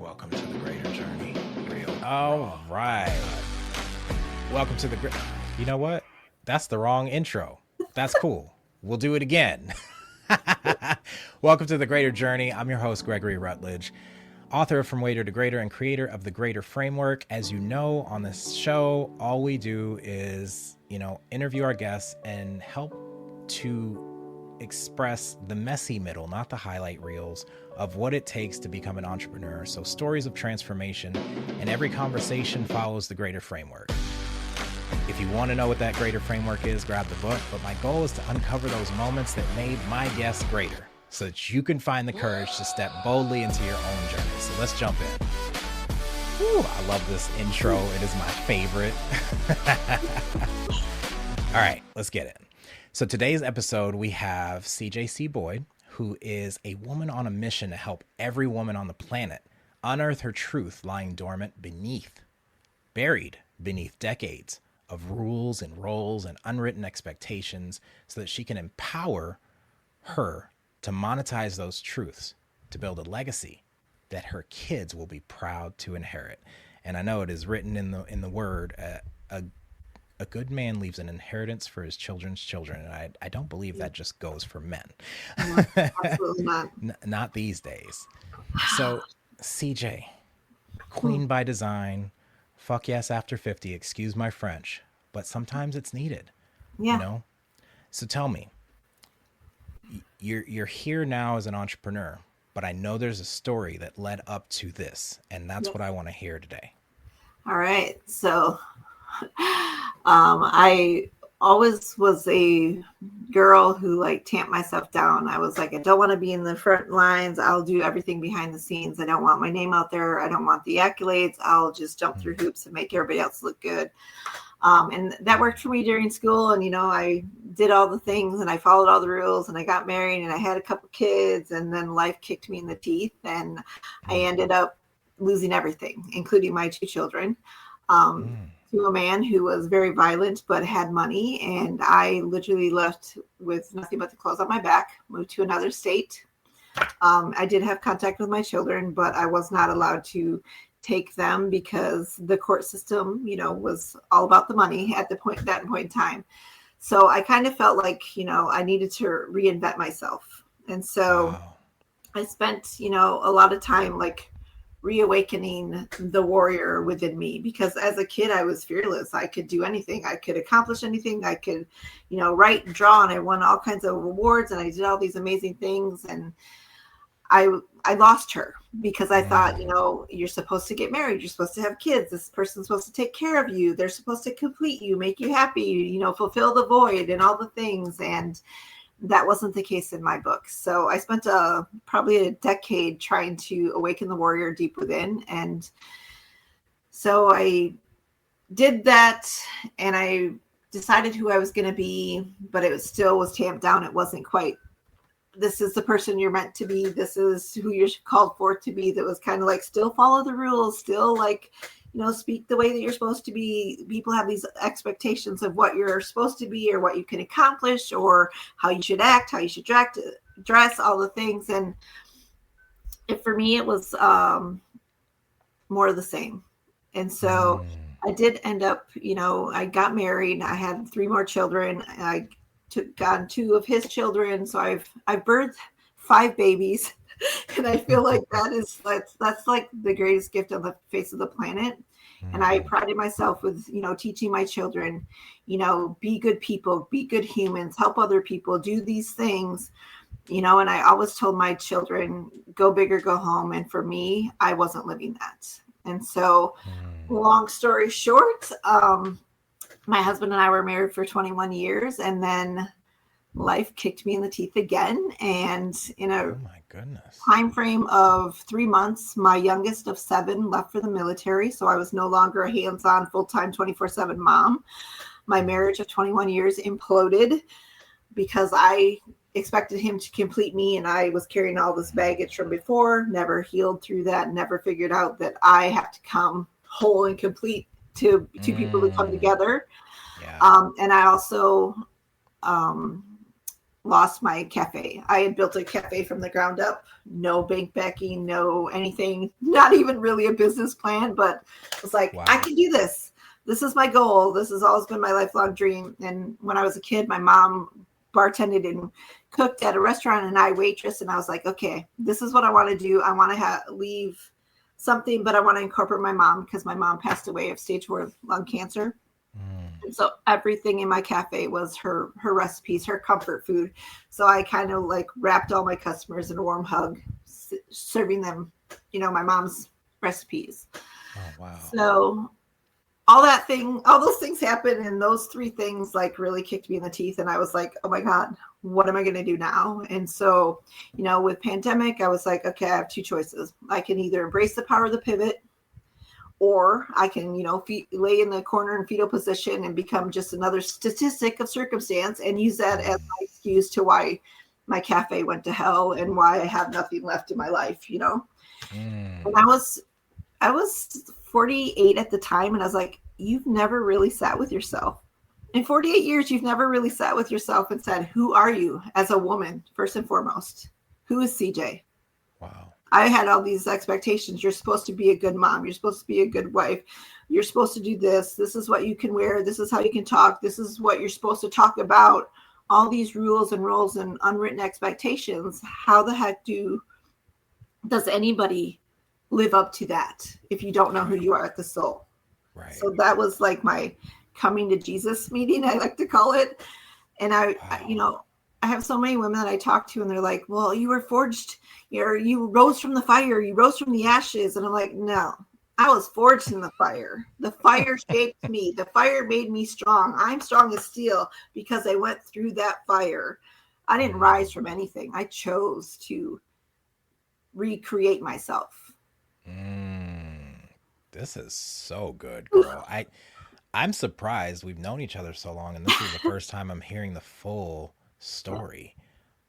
Welcome to the greater journey. All right. Welcome to the great. You know what? That's the wrong intro. That's cool. We'll do it again. Welcome to the greater journey. I'm your host, Gregory Rutledge, author of From Waiter to Greater and creator of the Greater Framework. As you know, on this show, all we do is, interview our guests and help to express the messy middle, not the highlight reels, of what it takes to become an entrepreneur. So stories of transformation, and every conversation follows the Greater Framework. If you want to know what that Greater Framework is, grab the book. But my goal is to uncover those moments that made my guests greater so that you can find the courage to step boldly into your own journey. So let's jump in. Whew, I love this intro. It is my favorite. All right, let's get it. So today's episode, we have CJ Boyd, who is a woman on a mission to help every woman on the planet unearth her truth lying dormant buried beneath decades of rules and roles and unwritten expectations, so that she can empower her to monetize those truths, to build a legacy that her kids will be proud to inherit. And I know it is written in the word, a good man leaves an inheritance for his children's children. And I don't believe that just goes for men. No, absolutely not. Not these days. So CJ, queen by design, fuck yes after 50, excuse my French, but sometimes it's needed. Yeah. So tell me, you're here now as an entrepreneur, but I know there's a story that led up to this, and that's what I want to hear today. All right. So I always was a girl who tamped myself down. I was like, I don't want to be in the front lines. I'll do everything behind the scenes. I don't want my name out there. I don't want the accolades. I'll just jump through hoops and make everybody else look good. And that worked for me during school. And, I did all the things and I followed all the rules and I got married and I had a couple kids, and then life kicked me in the teeth and I ended up losing everything, including my two children. To a man who was very violent but had money, and I literally left with nothing but the clothes on my back, moved to another state. I did have contact with my children, but I was not allowed to take them because the court system, was all about the money at that point in time. So I kind of felt like, I needed to reinvent myself. And so I spent, a lot of time reawakening the warrior within me, because as a kid I was fearless. I could do anything. I could accomplish anything. I could, write and draw, and I won all kinds of awards and I did all these amazing things. And I lost her because I thought, you're supposed to get married. You're supposed to have kids. This person's supposed to take care of you. They're supposed to complete you, make you happy, fulfill the void and all the things. And that wasn't the case in my book. So I spent probably a decade trying to awaken the warrior deep within. And so I did that and I decided who I was going to be, but it still was tamped down. It wasn't quite, this is the person you're meant to be. This is who you're called for to be. That was kind of still follow the rules, still speak the way that you're supposed to be. People have these expectations of what you're supposed to be or what you can accomplish or how you should act, how you should dress, all the things. And for me, it was more of the same. And so I did end up, I got married. I had 3 more children. I took on 2 of his children. So I've birthed 5 babies. And I feel like that's like the greatest gift on the face of the planet. And I prided myself with, teaching my children, be good people, be good humans, help other people, do these things, and I always told my children, go big or go home. And for me, I wasn't living that. And so long story short, my husband and I were married for 21 years, and then life kicked me in the teeth again. And in a time frame of 3 months, my youngest of 7 left for the military. So I was no longer a hands-on, full-time, 24/7 mom. My marriage of 21 years imploded because I expected him to complete me. And I was carrying all this baggage from before, never healed through that, never figured out that I have to come whole and complete to 2 people who come together. Yeah. And I also, lost my cafe. I had built a cafe from the ground up, no bank backing, no anything, not even really a business plan, but I was like, Wow. I can do this. This is my goal. This has always been my lifelong dream. And when I was a kid, my mom bartended and cooked at a restaurant and I waitress. And I was like, okay, this is what I want to do. I want to leave something, but I want to incorporate my mom because my mom passed away of stage 4 lung cancer. And so everything in my cafe was her recipes, her comfort food. So I kind of like wrapped all my customers in a warm hug, serving them, my mom's recipes. Oh, wow. So all those things happened, and those 3 things like really kicked me in the teeth. And I was like, oh my God, what am I going to do now? And so, with pandemic, I was like, okay, I have 2 choices. I can either embrace the power of the pivot, or I can, lay in the corner in fetal position and become just another statistic of circumstance and use that as my excuse to why my cafe went to hell and why I have nothing left in my life, And I was 48 at the time, and I was like, you've never really sat with yourself. In 48 years, you've never really sat with yourself and said, who are you as a woman, first and foremost? Who is CJ? Wow. I had all these expectations. You're supposed to be a good mom. You're supposed to be a good wife. You're supposed to do this. This is what you can wear. This is how you can talk. This is what you're supposed to talk about. All these rules and roles and unwritten expectations. How the heck does anybody live up to that if you don't know who you are at the soul? Right. So that was like my coming to Jesus meeting, I like to call it. And I have so many women that I talk to, and they're like, well, you were forged, you rose from the fire, you rose from the ashes. And I'm like, no, I was forged in the fire. The fire shaped me. The fire made me strong. I'm strong as steel because I went through that fire. I didn't rise from anything. I chose to recreate myself. This is so good, girl. I'm surprised we've known each other so long, and this is the first time I'm hearing the full story,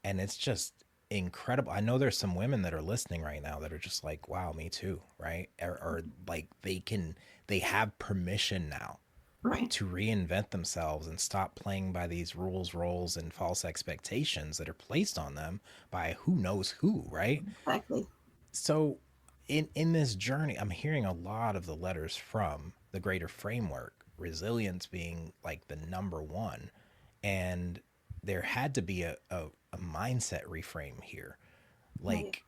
and it's just incredible. I know there's some women that are listening right now that are just like, wow, me too, right? Or like they have permission now, right, to reinvent themselves and stop playing by these rules, roles, and false expectations that are placed on them by who knows who, right? exactly. So in this journey, I'm hearing a lot of the letters from the greater framework, resilience being like the number one. And there had to be a mindset reframe here. Like,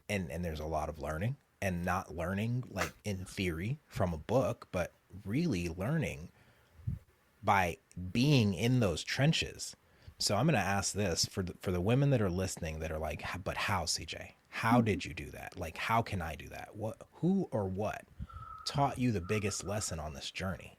and there's a lot of learning, and not learning like in theory from a book, but really learning by being in those trenches. So I'm going to ask this for the women that are listening that are like, but how, CJ? How did you do that? Like, how can I do that? Who or what taught you the biggest lesson on this journey?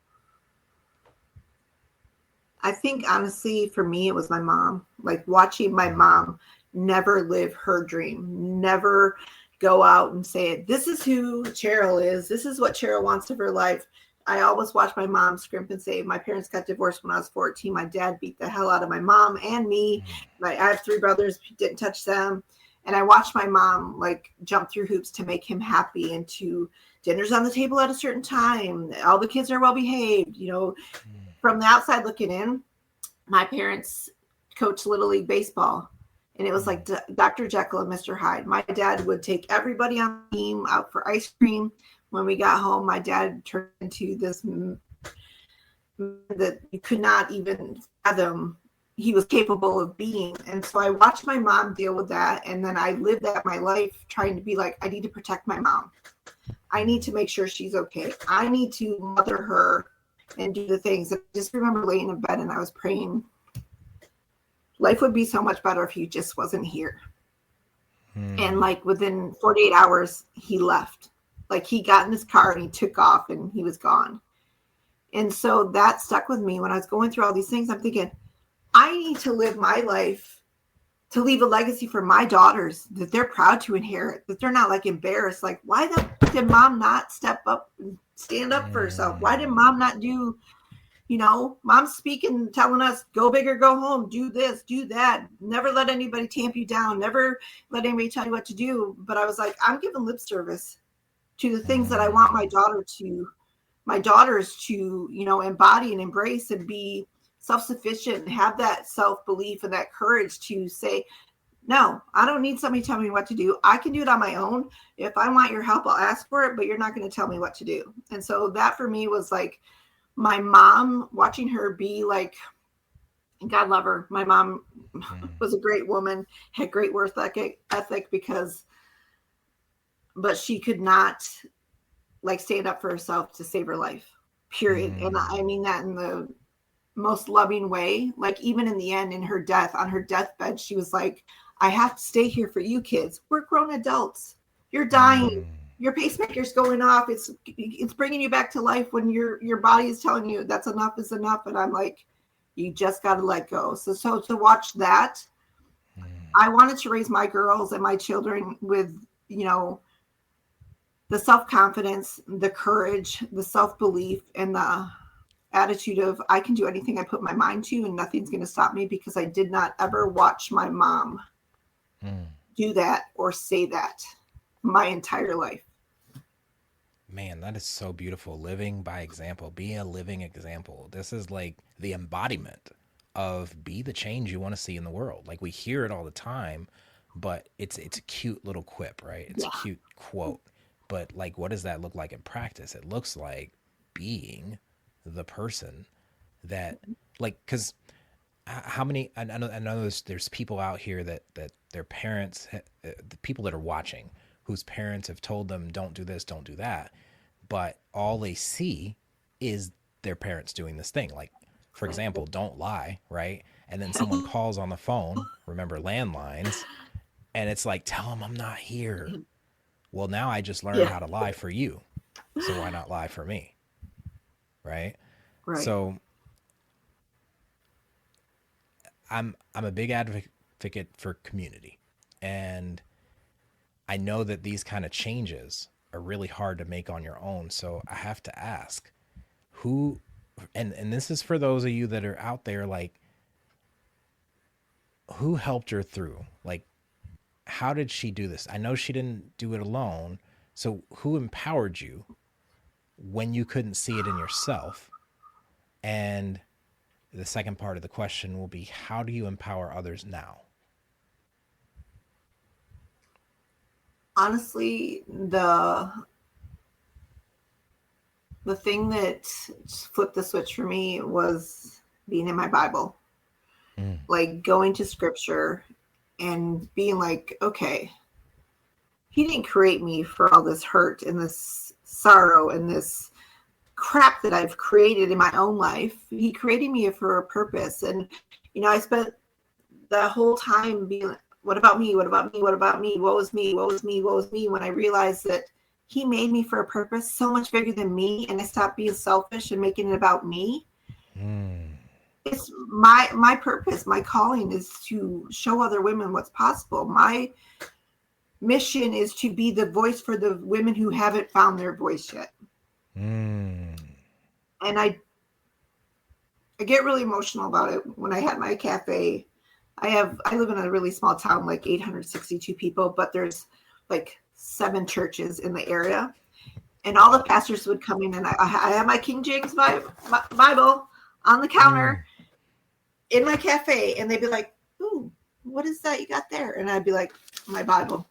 I think honestly, for me, it was my mom. Like watching my mom never live her dream, never go out and say, this is who Cheryl is. This is what Cheryl wants of her life. I always watch my mom scrimp and say, my parents got divorced when I was 14. My dad beat the hell out of my mom and me. I have 3 brothers, didn't touch them. And I watched my mom like jump through hoops to make him happy, and to dinner's on the table at a certain time. All the kids are well behaved. From the outside looking in, my parents coached Little League baseball, and it was like Dr. Jekyll and Mr. Hyde. My dad would take everybody on the team out for ice cream. When we got home, my dad turned into this that you could not even fathom he was capable of being. And so I watched my mom deal with that, and then I lived that my life trying to be like, I need to protect my mom. I need to make sure she's okay. I need to mother her and do the things. And I just remember laying in bed and I was praying, life would be so much better if he just wasn't here. And like within 48 hours, he left. Like he got in his car and he took off and he was gone. And so that stuck with me when I was going through all these things. I'm thinking, I need to live my life to leave a legacy for my daughters that they're proud to inherit, that they're not like embarrassed. Like, why did mom not step up and stand up for herself? Why did mom not do, mom's speaking, telling us, go big or go home, do this, do that. Never let anybody tamp you down. Never let anybody tell you what to do. But I was like, I'm giving lip service to the things that I want my daughters to, embody and embrace and be self-sufficient, have that self-belief and that courage to say, no, I don't need somebody telling me what to do. I can do it on my own. If I want your help, I'll ask for it, but you're not going to tell me what to do. And so that for me was like my mom, watching her be like, God love her. My mom was a great woman, had great work ethic but she could not like stand up for herself to save her life, period. And I mean that in the most loving way. Like even in the end, in her death, on her deathbed, she was like, I have to stay here for you kids. We're grown adults. You're dying. Your pacemaker's going off. It's bringing you back to life when your body is telling you that's enough is enough. And I'm like, you just got to let go. So to watch that, I wanted to raise my girls and my children with, you know, the self-confidence, the courage, the self-belief, and the attitude of I can do anything I put my mind to and nothing's going to stop me, because I did not ever watch my mom do that or say that my entire life. Man, that is so beautiful. Living by example, be a living example. This is like the embodiment of be the change you want to see in the world. Like we hear it all the time, but it's a cute little quip, right? It's a cute quote. But like, what does that look like in practice? It looks like being the person that, like, because how many, I know there's people out here that their parents, the people that are watching, whose parents have told them, don't do this, don't do that. But all they see is their parents doing this thing. Like, for example, don't lie, right? And then someone calls on the phone, remember landlines, and it's like, tell them I'm not here. Well, now I just learned how to lie for you. So why not lie for me? Right? So I'm a big advocate for community. And I know that these kind of changes are really hard to make on your own. So I have to ask who, and this is for those of you that are out there, like, who helped her through? Like, how did she do this? I know she didn't do it alone. So who empowered you when you couldn't see it in yourself? And the second part of the question will be, how do you empower others now? Honestly, the thing that flipped the switch for me was being in my Bible, like going to scripture and being like, okay, he didn't create me for all this hurt and this sorrow and this crap that I've created in my own life. He created me for a purpose. And, you know, I spent the whole time being like, what about me? What about me? What about me? Woe is me? Woe is me? Woe is me? When I realized that he made me for a purpose so much bigger than me, and I stopped being selfish and making it about me. It's my purpose, my calling is to show other women what's possible. My mission is to be the voice for the women who haven't found their voice yet. And I get really emotional about it. When I had my cafe, I live in a really small town, like 862 people, but there's like 7 churches in the area, and all the pastors would come in, and I have my King James Bible on the counter in my cafe, and they'd be like, ooh, what is that you got there? And I'd be like, my Bible.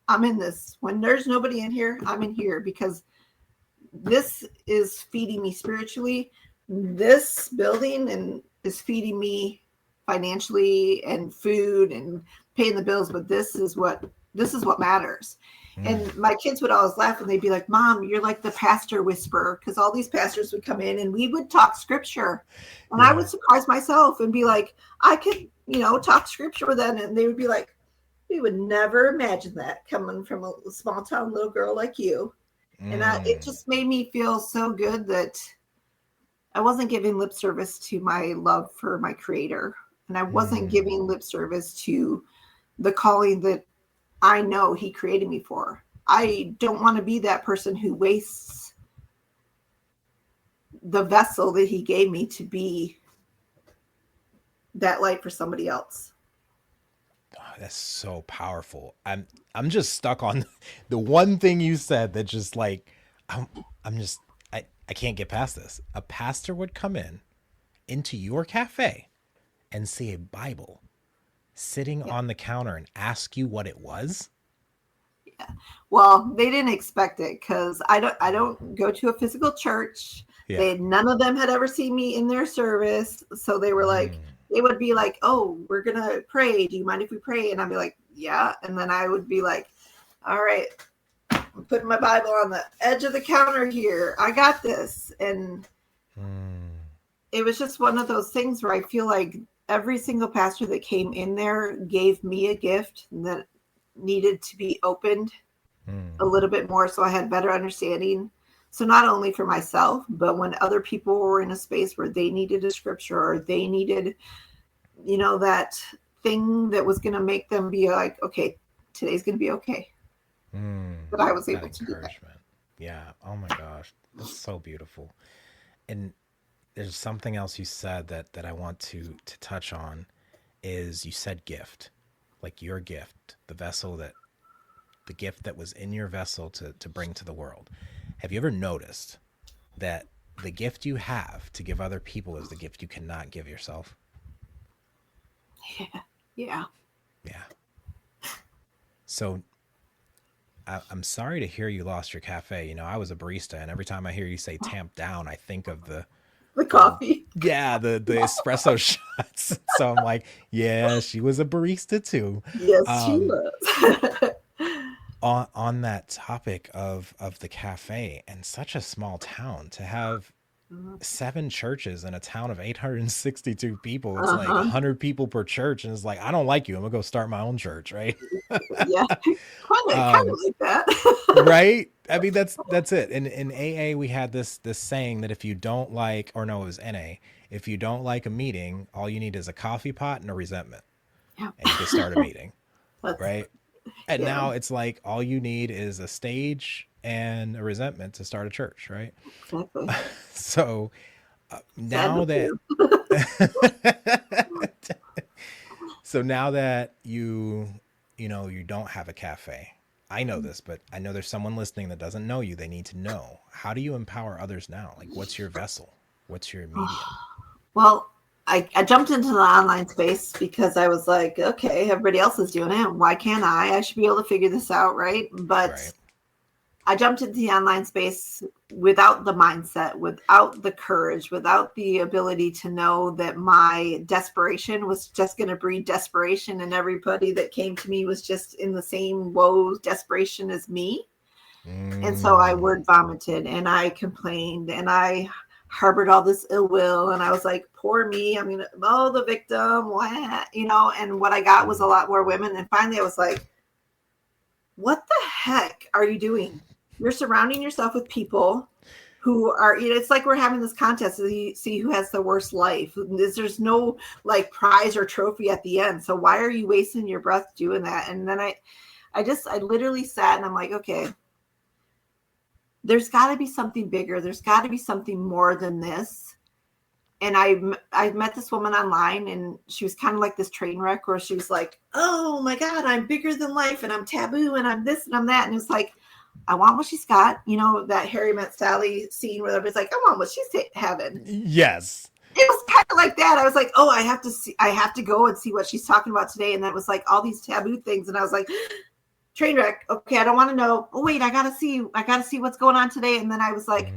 I'm in this. When there's nobody in here, I'm in here, because this is feeding me spiritually. This building and is feeding me financially and food and paying the bills, but this is what matters. And my kids would always laugh, and they'd be like, Mom, you're like the pastor whisperer, because all these pastors would come in and we would talk scripture, and I would surprise myself and be like, I could, you know, talk scripture with them, and they would be like, we would never imagine that coming from a small town little girl like you. And it just made me feel so good that I wasn't giving lip service to my love for my creator. And I wasn't giving lip service to the calling that I know he created me for. I don't want to be that person who wastes the vessel that he gave me to be that light for somebody else. Oh, that's so powerful. I'm just stuck on the one thing you said that just like, I can't get past this. A pastor would come in into your cafe and see a Bible sitting on the counter and ask you what it was? Yeah. Well, they didn't expect it because I don't go to a physical church. Yeah. None of them had ever seen me in their service. So they were like, they would be like, "Oh, we're gonna pray. Do you mind if we pray?" And I'd be like, "Yeah." And then I would be like, "All right, I'm putting my Bible on the edge of the counter here. I got this." And it was just one of those things where I feel like every single pastor that came in there gave me a gift that needed to be opened a little bit more so I had better understanding. So not only for myself, but when other people were in a space where they needed a scripture or they needed, that thing that was going to make them be like, okay, today's going to be okay. That I was able to do that. Yeah. Oh my gosh. That's so beautiful. And there's something else you said that I want to touch on is you said gift, like your gift, the gift that was in your vessel to bring to the world. Have you ever noticed that the gift you have to give other people is the gift you cannot give yourself? Yeah. So I'm sorry to hear you lost your cafe. I was a barista, and every time I hear you say tamp down, I think of the coffee. the espresso shots. So I'm like, yeah, she was a barista too. Yes, she was. On that topic of the cafe, and such a small town, to have 7 churches in a town of 862 people, it's like 100 people per church, and it's like, I don't like you, I'm gonna go start my own church, right? Yeah, kind of like that. Right? I mean, that's it. In AA, we had this saying that if you don't like, or no, it was NA, if you don't like a meeting, all you need is a coffee pot and a resentment, and you can start a meeting. Right? And now it's like all you need is a stage and a resentment to start a church, right? Exactly. So now that you don't have a cafe, I know this, but I know there's someone listening that doesn't know you. They need to know, how do you empower others now? Like, what's your vessel? What's your medium? Well, I jumped into the online space because I was like, okay, everybody else is doing it. Why can't I? I should be able to figure this out, right? But I jumped into the online space without the mindset, without the courage, without the ability to know that my desperation was just going to breed desperation, and everybody that came to me was just in the same woe desperation as me. And so I word vomited, and I complained, and I harbored all this ill will, and I was like, poor me, I'm gonna the victim, what, and what I got was a lot more women. And finally I was like, what the heck are you doing? You're surrounding yourself with people who are, it's like we're having this contest to see who has the worst life. There's no like prize or trophy at the end, so why are you wasting your breath doing that? And then I literally sat and I'm like, okay, there's got to be something bigger. There's got to be something more than this. And I met this woman online, and she was kind of like this train wreck where she was like, oh my God, I'm bigger than life, and I'm taboo, and I'm this and I'm that. And it's like, I want what she's got. That Harry Met Sally scene where everybody's like, I want what she's having. Yes. It was kind of like that. I was like, oh, I have to go and see what she's talking about today. And that was like all these taboo things. And I was like, train wreck. Okay, I don't want to know. Oh wait, I gotta see what's going on today. And then I was like,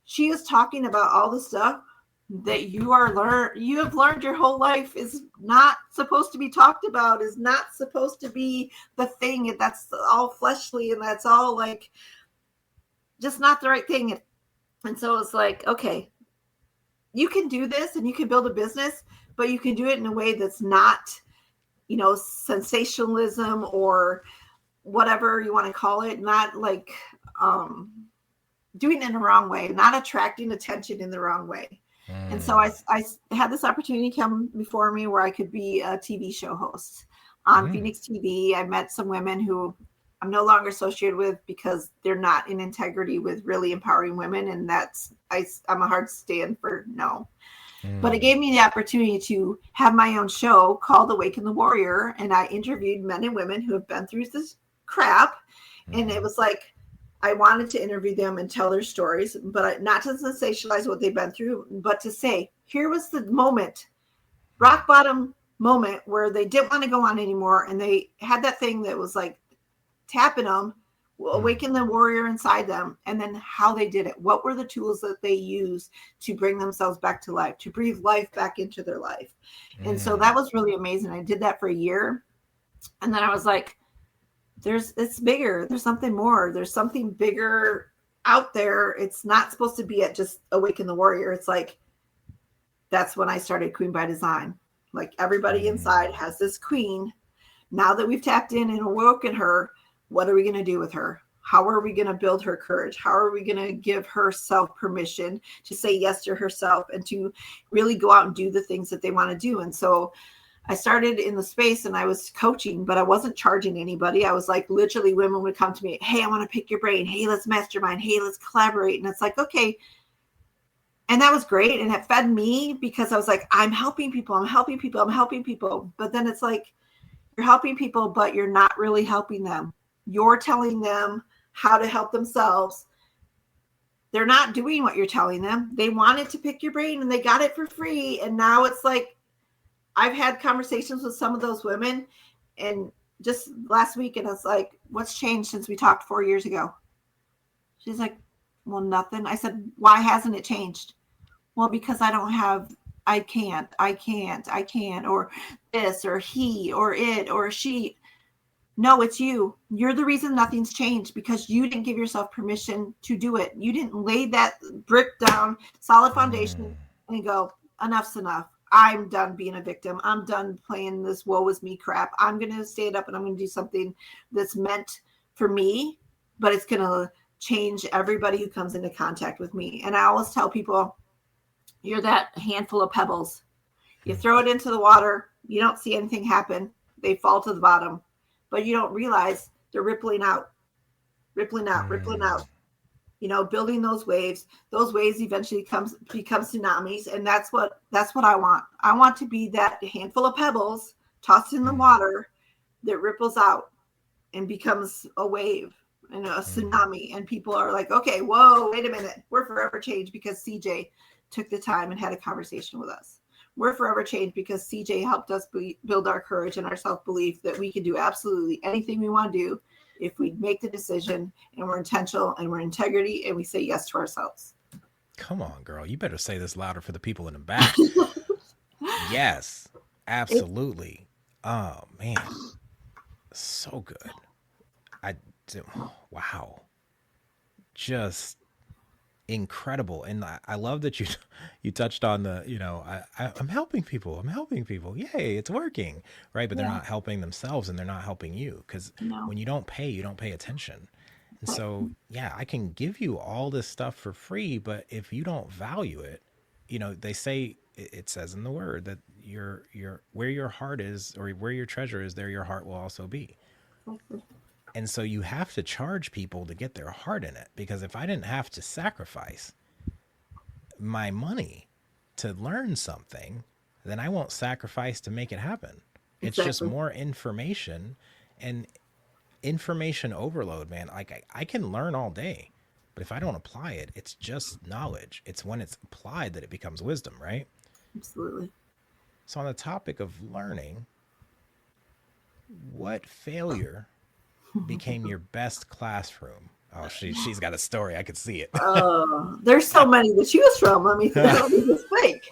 she is talking about all the stuff that you have learned your whole life is not supposed to be talked about, is not supposed to be the thing. That's all fleshly, and that's all like just not the right thing. And so it's like, okay, you can do this and you can build a business, but you can do it in a way that's not, sensationalism or whatever you want to call it, not like doing it in the wrong way, not attracting attention in the wrong way. And so I had this opportunity come before me where I could be a TV show host on Phoenix TV. I met some women who I'm no longer associated with because they're not in integrity with really empowering women. And I'm a hard stand for no. But it gave me the opportunity to have my own show called Awaken the Warrior. And I interviewed men and women who have been through this crap. And it was like, I wanted to interview them and tell their stories, but not to sensationalize what they've been through, but to say, here was the moment, rock bottom moment where they didn't want to go on anymore. And they had that thing that was like tapping them, awaken the warrior inside them, and then how they did it. What were the tools that they used to bring themselves back to life, to breathe life back into their life? And so that was really amazing. I did that for a year. And then I was like, it's bigger. There's something more. There's something bigger out there. It's not supposed to be at just Awaken the Warrior. It's like, that's when I started Queen by Design. Like, everybody inside has this queen. Now that we've tapped in and awoken her, what are we going to do with her? How are we going to build her courage? How are we going to give herself permission to say yes to herself and to really go out and do the things that they want to do? And so I started in the space and I was coaching, but I wasn't charging anybody. I was like, literally, women would come to me, hey, I want to pick your brain. Hey, let's mastermind. Hey, let's collaborate. And it's like, okay. And that was great. And it fed me because I was like, I'm helping people. I'm helping people. I'm helping people. But then it's like, you're helping people, but you're not really helping them. You're telling them how to help themselves. They're not doing what you're telling them. They wanted to pick your brain and they got it for free. And now it's like, I've had conversations with some of those women, and just last week, and it's like, what's changed since we talked 4 years ago? She's like, well, nothing. I said, why hasn't it changed? Well, because I can't, or this, or he, or it, or she. No, it's you. You're the reason nothing's changed, because you didn't give yourself permission to do it. You didn't lay that brick down, solid foundation, and go, enough's enough. I'm done being a victim. I'm done playing this woe is me crap. I'm going to stand up and I'm going to do something that's meant for me, but it's going to change everybody who comes into contact with me. And I always tell people, you're that handful of pebbles. You throw it into the water, you don't see anything happen. They fall to the bottom. But you don't realize they're rippling out, rippling out. Building those waves. Those waves eventually become tsunamis. And that's what I want. I want to be that handful of pebbles tossed in the water that ripples out and becomes a wave and a tsunami. And people are like, okay, whoa, wait a minute. We're forever changed because CJ took the time and had a conversation with us. We're forever changed because CJ helped us build our courage and our self-belief that we can do absolutely anything we want to do if we make the decision and we're intentional and we're integrity and we say yes to ourselves. Come on, girl. You better say this louder for the people in the back. Yes, absolutely. Oh, man. So good. Wow. Just incredible. And I love that you touched on the, I'm helping people. Yay, it's working. Right. But they're not helping themselves and they're not helping you, because when you don't pay attention. And so, I can give you all this stuff for free, but if you don't value it, they say, it says in the word that your where your heart is, or where your treasure is, there your heart will also be. And so you have to charge people to get their heart in it, because if I didn't have to sacrifice my money to learn something, then I won't sacrifice to make it happen. Exactly. It's just more information and information overload, man. Like I can learn all day, but if I don't apply it, it's just knowledge. It's when it's applied that it becomes wisdom, right? Absolutely. So on the topic of learning, what failure became your best classroom? Oh, she's got a story. I could see it. There's so many to choose from. Let me just think.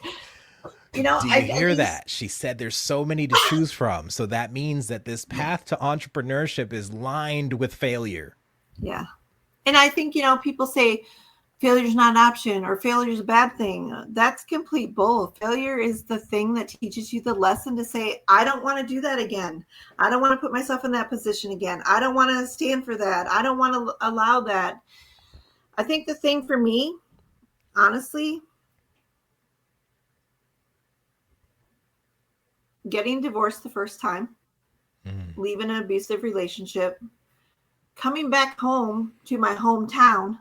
Do you hear that? She said there's so many to choose from. So that means that this path to entrepreneurship is lined with failure. Yeah. And I think, people say failure's not an option or failure's a bad thing. That's complete bull. Failure is the thing that teaches you the lesson to say, I don't want to do that again. I don't want to put myself in that position again. I don't want to stand for that. I don't want to allow that. I think the thing for me, honestly, getting divorced the first time, leaving an abusive relationship, coming back home to my hometown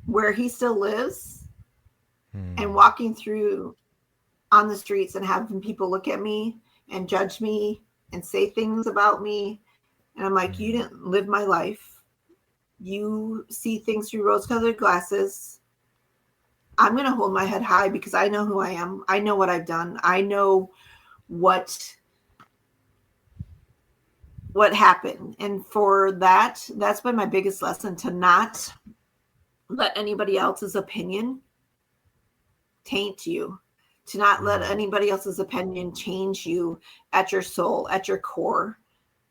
where he still lives, and walking through on the streets and having people look at me and judge me and say things about me. And I'm like, you didn't live my life. you see things through rose-colored glasses, I'm going to hold my head high because I know who I am. I know what I've done. I know what happened. And for that, that's been my biggest lesson, to not let anybody else's opinion taint you, to not let anybody else's opinion change you at your soul, at your core.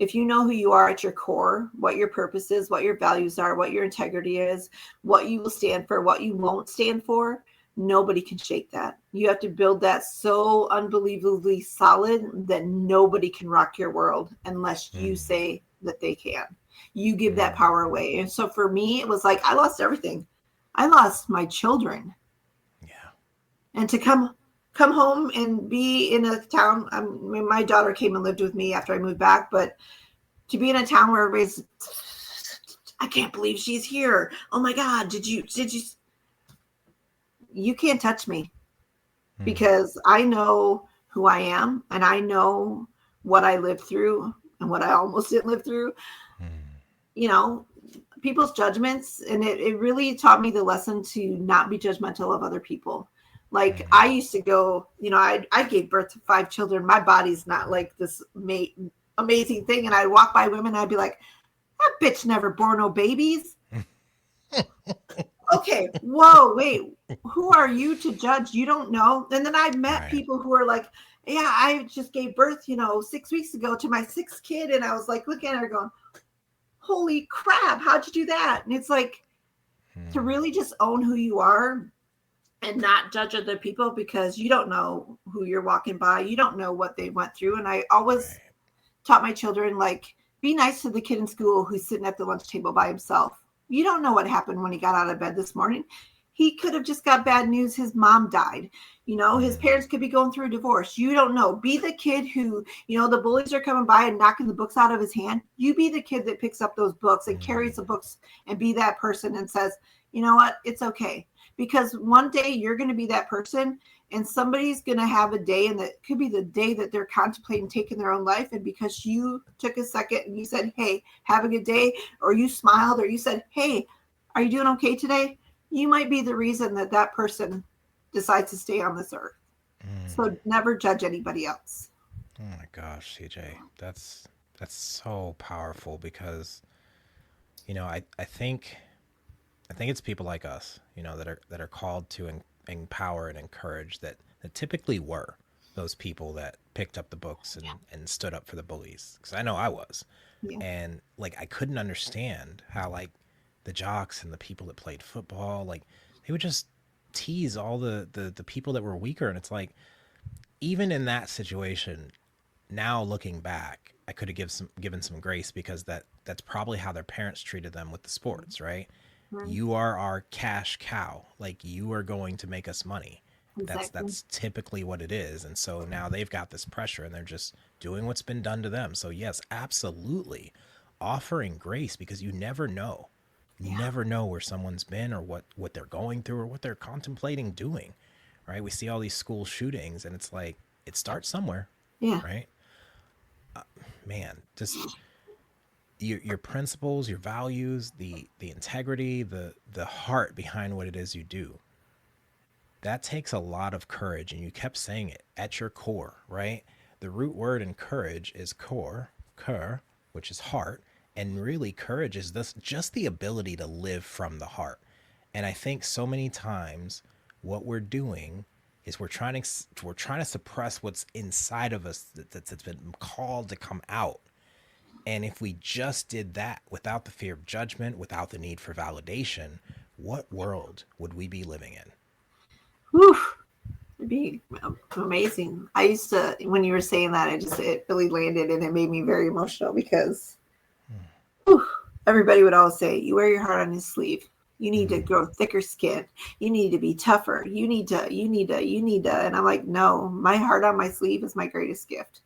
If you know who you are at your core, what your purpose is, what your values are, what your integrity is, what you will stand for, what you won't stand for, nobody can shake that. You have to build that so unbelievably solid that nobody can rock your world unless you say that they can. You give that power away. And so for me, it was like I lost everything. I lost my children. Yeah. And to come home and be in a town, my daughter came and lived with me after I moved back, but to be in a town where everybody's, I can't believe she's here. Oh my God, did you, you can't touch me because I know who I am and I know what I lived through and what I almost didn't live through. You know, people's judgments, and it really taught me the lesson to not be judgmental of other people. Like I used to go, you know, I gave birth to 5 children. My body's not like this amazing thing. And I'd walk by women and I'd be like, that bitch never bore no babies. Okay, whoa, wait, who are you to judge? You don't know. And then I met people who are like, yeah, I just gave birth, 6 weeks ago to my 6th kid. And I was like, looking at her going, holy crap, how'd you do that? And it's like to really just own who you are and not judge other people because you don't know who you're walking by. You don't know what they went through. And I always taught my children, like, be nice to the kid in school who's sitting at the lunch table by himself. You don't know what happened when he got out of bed this morning. He could have just got bad news. His mom died. His parents could be going through a divorce. You don't know. Be the kid who, the bullies are coming by and knocking the books out of his hand. You be the kid that picks up those books and carries the books and be that person and says, you know what? It's okay. Because one day you're going to be that person and somebody's going to have a day, and that could be the day that they're contemplating taking their own life. And because you took a second and you said, hey, have a good day, or you smiled, or you said, hey, are you doing okay today? You might be the reason that that person decides to stay on this earth. So never judge anybody else. Oh my gosh, CJ, that's so powerful because, I think it's people like us, that are called to empower and encourage that typically were those people that picked up the books and stood up for the bullies. Because I know I was. Yeah. And like I couldn't understand how like the jocks and the people that played football, like they would just tease all the people that were weaker. And it's like, even in that situation, now looking back, I could have given some grace because that's probably how their parents treated them with the sports, right? You are our cash cow. Like you are going to make us money. Exactly. That's typically what it is. And so now they've got this pressure and they're just doing what's been done to them. So yes, absolutely offering grace, because you never know. You never know where someone's been or what they're going through or what they're contemplating doing, right? We see all these school shootings and it's like, it starts somewhere, right? Man, just your principles, your values, the integrity, the heart behind what it is you do. That takes a lot of courage. And you kept saying it, at your core, right? The root word in courage is core, which is heart. And really courage is just the ability to live from the heart. And I think so many times what we're doing is we're trying to suppress what's inside of us that's been called to come out. And if we just did that without the fear of judgment, without the need for validation, what world would we be living in? Whew. It'd be amazing. I used to, when you were saying that, it really landed and it made me very emotional because everybody would always say, you wear your heart on your sleeve. You need to grow thicker skin. You need to be tougher. You need to. And I'm like, no, my heart on my sleeve is my greatest gift.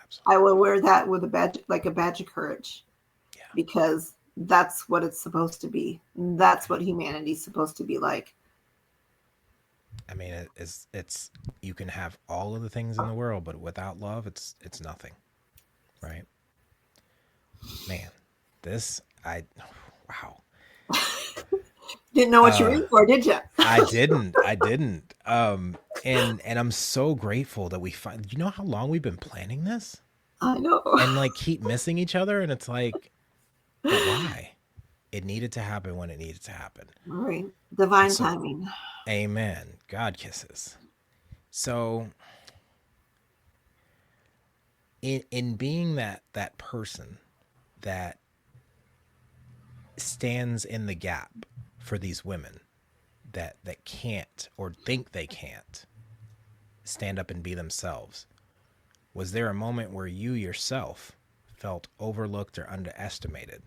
Absolutely. I will wear that with a badge of courage, because that's what it's supposed to be. That's what humanity's supposed to be like. I mean, it's you can have all of the things in the world, but without love, it's nothing, right? Man, wow. Didn't know what you were in for, did you? I didn't. And I'm so grateful that we find, you know how long we've been planning this I know. and like keep missing each other. And it's like, but why? It needed to happen when it needed to happen. Right. Divine So, timing. amen. God kisses. So in being that person that stands in the gap for these women that can't or think they can't stand up and be themselves, was there a moment where you yourself felt overlooked or underestimated?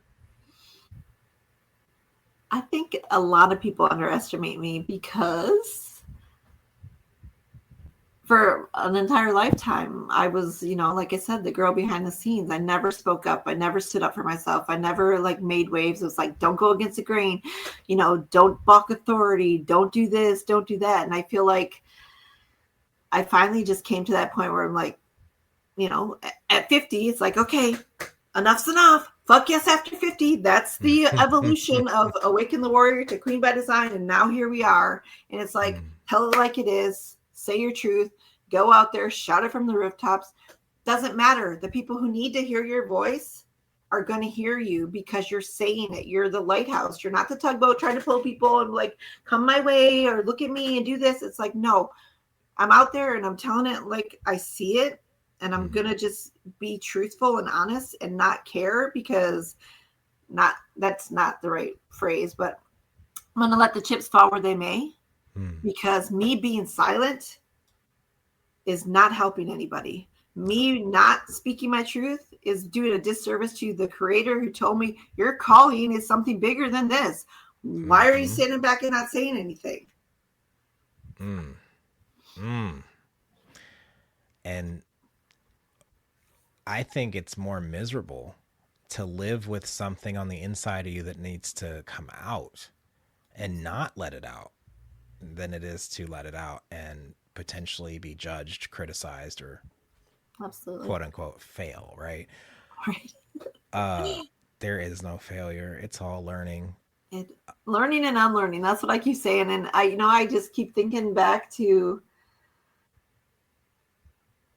I think a lot of people underestimate me because for an entire lifetime, I was, like I said, the girl behind the scenes. I never spoke up. I never stood up for myself. I never like made waves. It was like, don't go against the grain, don't balk authority. Don't do this, don't do that. And I feel like I finally just came to that point where I'm like, at 50, it's like, okay, enough's enough. Fuck yes after 50. That's the evolution of Awaken the Warrior to Queen by Design. And now here we are. And it's like, tell it like it is. Say your truth. Go out there. Shout it from the rooftops. Doesn't matter. The people who need to hear your voice are going to hear you because you're saying it. You're the lighthouse. You're not the tugboat trying to pull people and like, come my way or look at me and do this. It's like, no, I'm out there and I'm telling it like I see it. And I'm going to just be truthful and honest and not care because that's not the right phrase, but I'm going to let the chips fall where they may because me being silent is not helping anybody. Me not speaking my truth is doing a disservice to the creator who told me your calling is something bigger than this. Why are you sitting back and not saying anything? And I think it's more miserable to live with something on the inside of you that needs to come out and not let it out than it is to let it out and potentially be judged, criticized, or Absolutely. quote unquote fail, right? Right. There is no failure. It's all learning. Learning and unlearning. That's what I keep saying. And I just keep thinking back to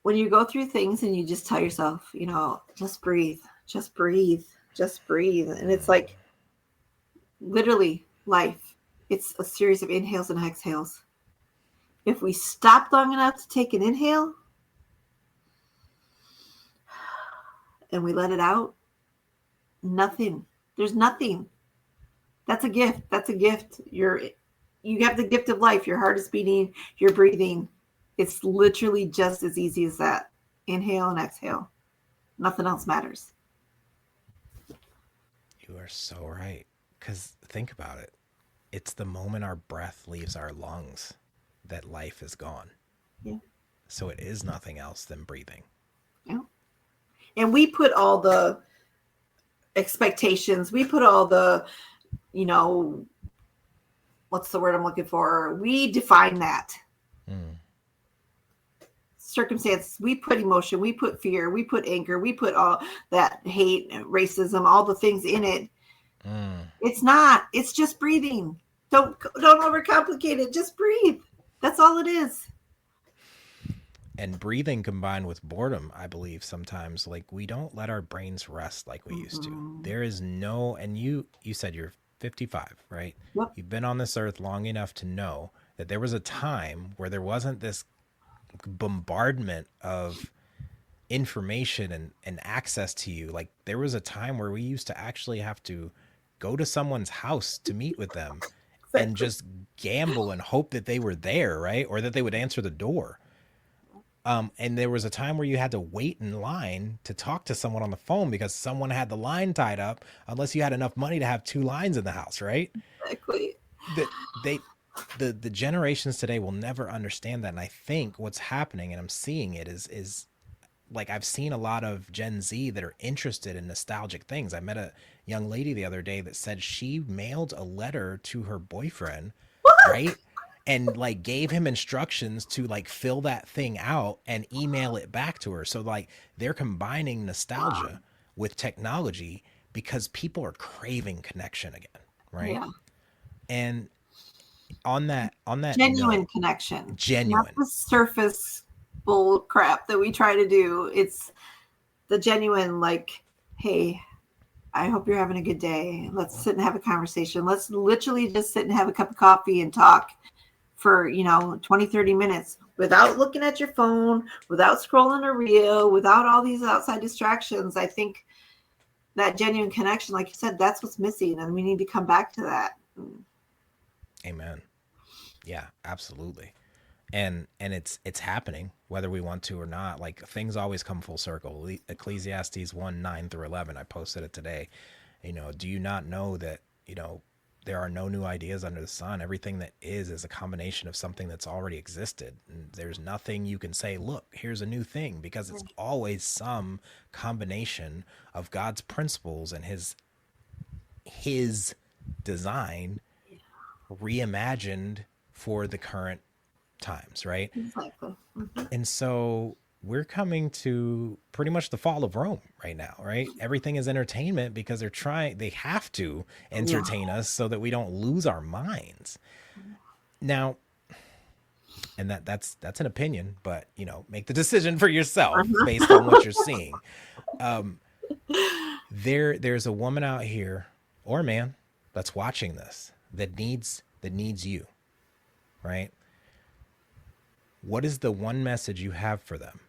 when you go through things and you just tell yourself, just breathe, just breathe, just breathe. And it's like literally life. It's a series of inhales and exhales. If we stop long enough to take an inhale and we let it out, there's nothing. That's a gift. That's a gift. You have the gift of life. Your heart is beating, you're breathing. It's literally just as easy as that. Inhale and exhale. Nothing else matters. You are so right. Because think about it. It's the moment our breath leaves our lungs that life is gone. Yeah. So it is nothing else than breathing. Yeah. And we put all the expectations, we put all the, what's the word I'm looking for? We define that. Circumstances, we put emotion, we put fear, we put anger, we put all that hate, racism, all the things in it. It's not. It's just breathing. Don't overcomplicate it. Just breathe. That's all it is. And breathing combined with boredom, I believe sometimes, like we don't let our brains rest like we used to. There is no, and you said you're 55, right? Yep. You've been on this earth long enough to know that there was a time where there wasn't this bombardment of information and access to you. Like there was a time where we used to actually have to go to someone's house to meet with them and just gamble and hope that they were there, right? Or that they would answer the door. And there was a time where you had to wait in line to talk to someone on the phone because someone had the line tied up unless you had enough money to have two lines in the house, right? Exactly. The generations today will never understand that. And I think what's happening, and I'm seeing it, is like I've seen a lot of Gen Z that are interested in nostalgic things. I met a young lady the other day that said she mailed a letter to her boyfriend, right? And like gave him instructions to like fill that thing out and email it back to her. So like they're combining nostalgia with technology because people are craving connection again, right? Yeah. And On that Genuine note, connection, not genuine. the surface bull crap that we try to do. It's the genuine, like, hey, I hope you're having a good day. Let's sit and have a conversation. Let's literally just sit and have a cup of coffee and talk for, 20, 30 minutes without looking at your phone, without scrolling a reel, without all these outside distractions. I think that genuine connection, like you said, that's what's missing. And we need to come back to that. Amen. Yeah, absolutely. And it's happening whether we want to or not. Like things always come full circle. Ecclesiastes 1:9-11. I posted it today. Do you not know that, there are no new ideas under the sun? Everything that is a combination of something that's already existed. And there's nothing you can say, look, here's a new thing, because it's always some combination of God's principles and his design reimagined for the current times, right? Exactly. And so we're coming to pretty much the fall of Rome right now, right? Everything is entertainment because they have to entertain us so that we don't lose our minds. Now, and that's an opinion, but make the decision for yourself based on what you're seeing. There's a woman out here or a man that's watching this that needs you, right? What is the one message you have for them?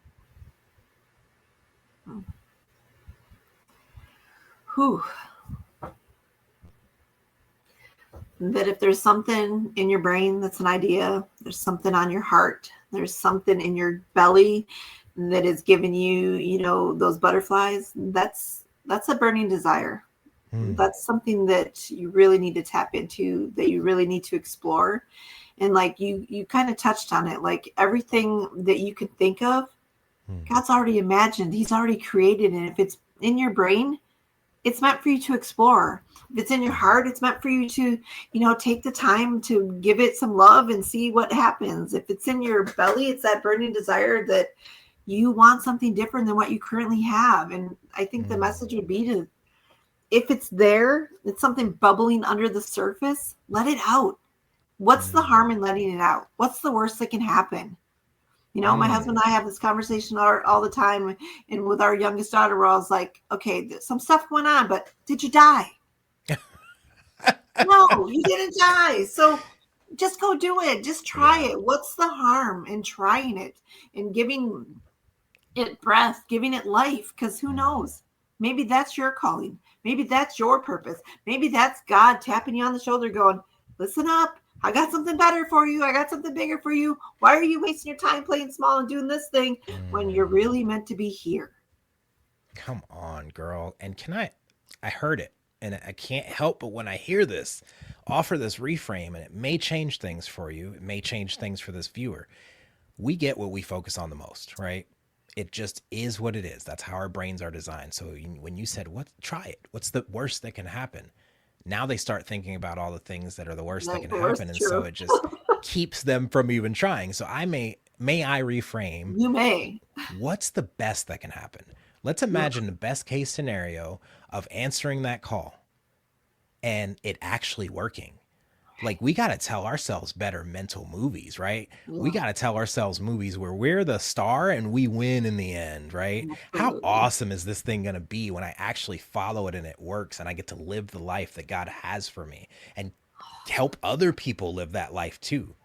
Whew. That if there's something in your brain that's an idea, there's something on your heart, there's something in your belly that is giving you, those butterflies, that's a burning desire. That's something that you really need to tap into, that you really need to explore. And like you kind of touched on it, like everything that you can think of, God's already imagined, he's already created. And if it's in your brain, it's meant for you to explore. If it's in your heart, it's meant for you to, take the time to give it some love and see what happens. If it's in your belly, it's that burning desire that you want something different than what you currently have. And I think the message would be to, if it's there, it's something bubbling under the surface, let it out. What's the harm in letting it out? What's the worst that can happen? My husband and I have this conversation all the time. And with our youngest daughter, we're always like, okay, some stuff went on, but did you die? No, you didn't die. So just go do it. Just try it. What's the harm in trying it and giving it breath, giving it life? Because who knows? Maybe that's your calling. Maybe that's your purpose. Maybe that's God tapping you on the shoulder going, listen up. I got something better for you. I got something bigger for you. Why are you wasting your time playing small and doing this thing when you're really meant to be here? Come on, girl. And I heard it, and I can't help but when I hear this, offer this reframe, and it may change things for you. It may change things for this viewer. We get what we focus on the most, right? It just is what it is. That's how our brains are designed. So when you said, try it. What's the worst that can happen? Now they start thinking about all the things that are the worst that can happen. And so it just keeps them from even trying. So may I reframe? You may. What's the best that can happen? Let's imagine the best case scenario of answering that call and it actually working. Like, we got to tell ourselves better mental movies, right? Yeah. We got to tell ourselves movies where we're the star and we win in the end, right? Absolutely. How awesome is this thing going to be when I actually follow it and it works and I get to live the life that God has for me and help other people live that life too,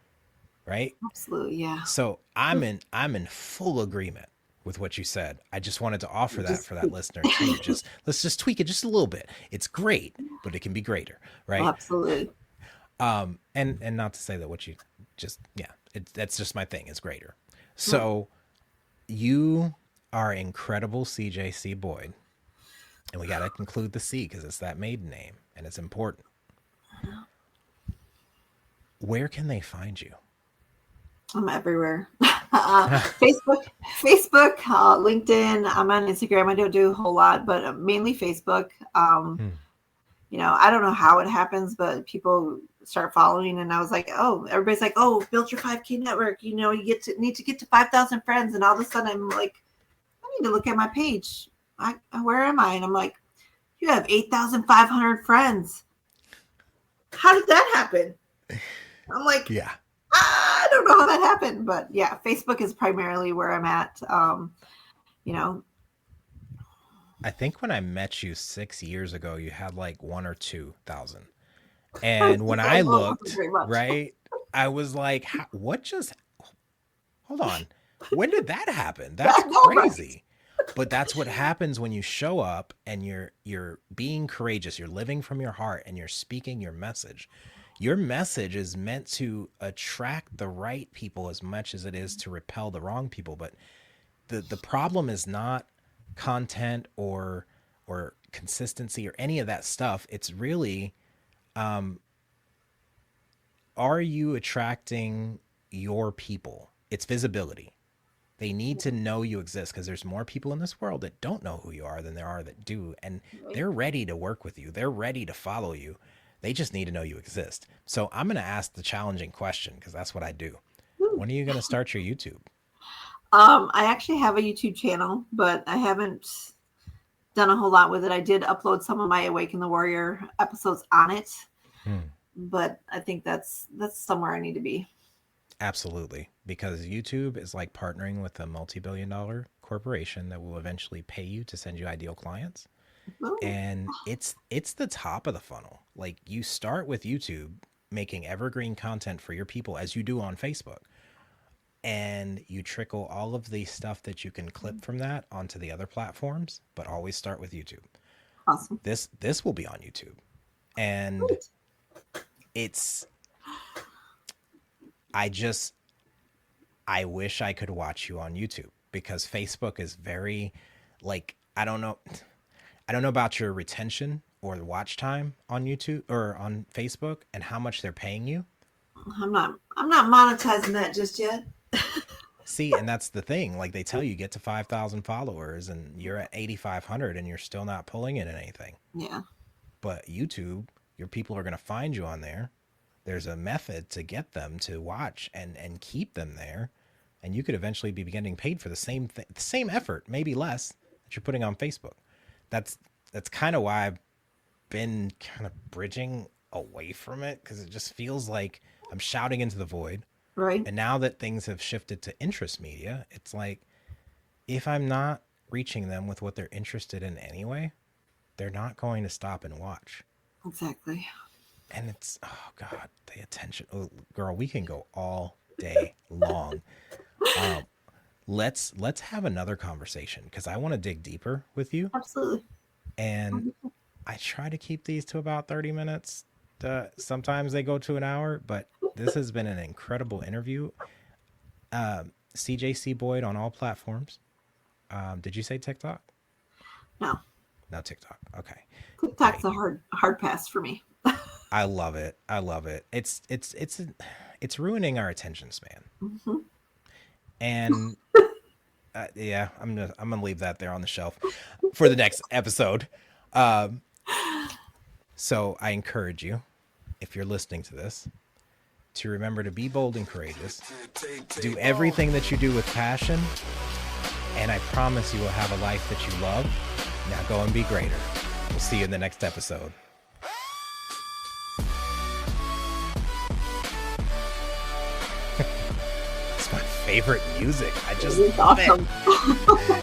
right? Absolutely, yeah. So I'm in full agreement with what you said. I just wanted to offer that for that listener too. Let's just tweak it just a little bit. It's great, but it can be greater, right? Oh, absolutely. And not to say that what you just, that's just my thing, is greater. So you are incredible, CJ C. Boyd, and we got to include the C because it's that maiden name and it's important. Where can they find you? I'm everywhere. Facebook, LinkedIn. I'm on Instagram. I don't do a whole lot, but mainly Facebook. I don't know how it happens, but people start following, and I was like, oh, everybody's like, oh, build your 5K network. You need to get to 5,000 friends, and all of a sudden I'm like, I need to look at my page. Where am I? And I'm like, you have 8,500 friends. How did that happen? I'm like, Yeah. I don't know how that happened, but yeah, Facebook is primarily where I'm at. You know, I think when I met you 6 years ago, you had like 1 or 2 thousand. I And when I know it wasn't looked, very much. right, I was like, what just, hold on. When did that happen? That's I know, right? crazy. But that's what happens when you show up and you're being courageous, you're living from your heart and you're speaking your message. Your message is meant to attract the right people as much as it is to repel the wrong people. But the problem is not content or consistency or any of that stuff. It's really, are you attracting your people? It's visibility. They need to know you exist because there's more people in this world that don't know who you are than there are that do. And Right. they're ready to work with you. They're ready to follow you. They just need to know you exist. So I'm going to ask the challenging question because that's what I do. When are you going to start your YouTube? I actually have a YouTube channel, but I haven't done a whole lot with it. I did upload some of my Awaken the Warrior episodes on it, but I think that's somewhere I need to be. Absolutely. Because YouTube is like partnering with a multi-billion-dollar corporation that will eventually pay you to send you ideal clients. Oh, And it's the top of the funnel. Like you start with YouTube making evergreen content for your people as you do on Facebook. And you trickle all of the stuff that you can clip from that onto the other platforms, but always start with YouTube. awesome. This will be on YouTube. And Great. it's I wish I could watch you on YouTube because Facebook is very like I don't know about your retention or the watch time on YouTube or on Facebook and how much they're paying you. I'm not monetizing that just yet. See, and that's the thing. Like they tell you get to 5,000 followers and you're at 8,500 and you're still not pulling in anything. Yeah. But YouTube, your people are going to find you on there. There's a method to get them to watch and keep them there. And you could eventually be getting paid for the same thing, the same effort, maybe less that you're putting on Facebook. That's kind of why I've been kind of bridging away from it because it just feels like I'm shouting into the void. Right. And now that things have shifted to interest media, it's like if I'm not reaching them with what they're interested in anyway, they're not going to stop and watch. Exactly. And it's, oh God, the attention. Oh, girl, we can go all day long. Let's have another conversation because I want to dig deeper with you. Absolutely. And I try to keep these to about 30 minutes. Sometimes they go to an hour, but this has been an incredible interview. CJ Boyd on all platforms. Did you say TikTok? No. No TikTok. Okay. TikTok's a hard pass for me. I love it. I love it. It's ruining our attention span. Mm-hmm. And yeah, I'm gonna leave that there on the shelf for the next episode. So I encourage you, if you're listening to this, to remember to be bold and courageous. Do everything that you do with passion, and I promise you will have a life that you love. Now go and be greater. We'll see you in the next episode. It's my favorite music. I just love it.